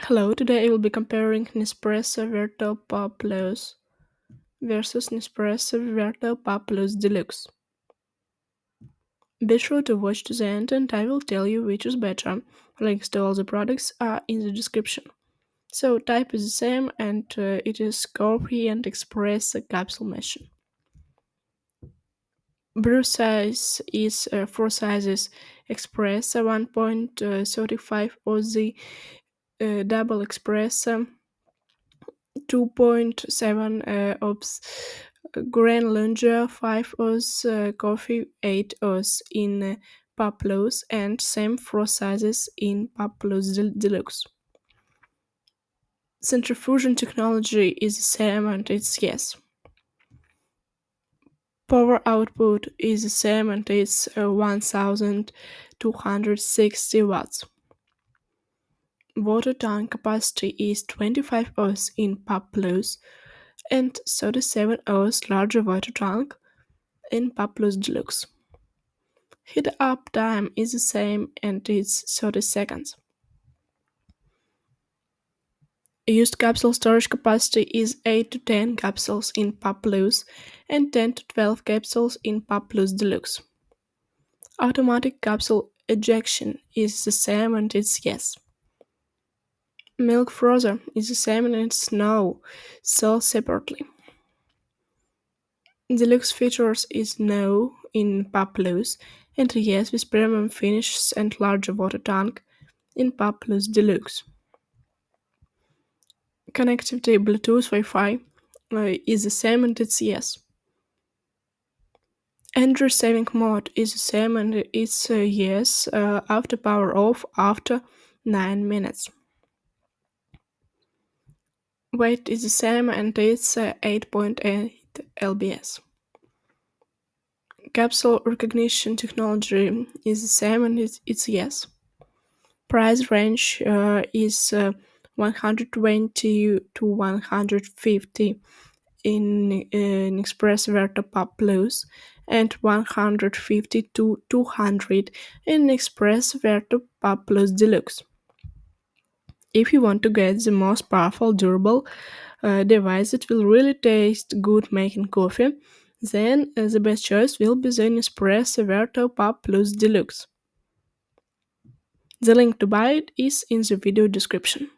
Hello, today I will be comparing Nespresso Verto Pop Plus versus Nespresso Verto Pop Plus Deluxe. Be sure to watch to the end and I will tell you which is better. Links to all the products are in the description. So type is the same and it is coffee and espresso capsule machine. Brew size is 4 sizes: espresso 1.35 Oz, double espresso 2.7 Oz, Grand Lunger 5 Oz, Coffee 8 Oz in Paplos, and same 4 sizes in Paplos Deluxe. Centrifusion technology is the same and it's yes. Power output is the same and it's 1260 watts. Water tank capacity is 25 Oz in Paplos and 37 Oz larger water tank in Paplos Deluxe. Heat up time is the same and it's 30 seconds. Used capsule storage capacity is 8 to 10 capsules in Paplos and 10 to 12 capsules in Paplos Deluxe. Automatic capsule ejection is the same and it's yes. Milk frother is the same and it's no, sold separately. Deluxe features is no in Paplos and yes with premium finishes and larger water tank in Paplos Deluxe. Connectivity Bluetooth Wi-Fi is the same and it's yes. Energy saving mode is the same and it's yes after power off after 9 minutes. Weight is the same and it's 8.8 lbs. Capsule recognition technology is the same and it's yes. Price range is 120 to 150 in Express Verto Pop Plus and 150 to 200 in Express Verto Pop Plus Deluxe. If you want to get the most powerful durable device that will really taste good making coffee, then the best choice will be the Nespresso Verto Pop Plus Deluxe. The link to buy it is in the video description.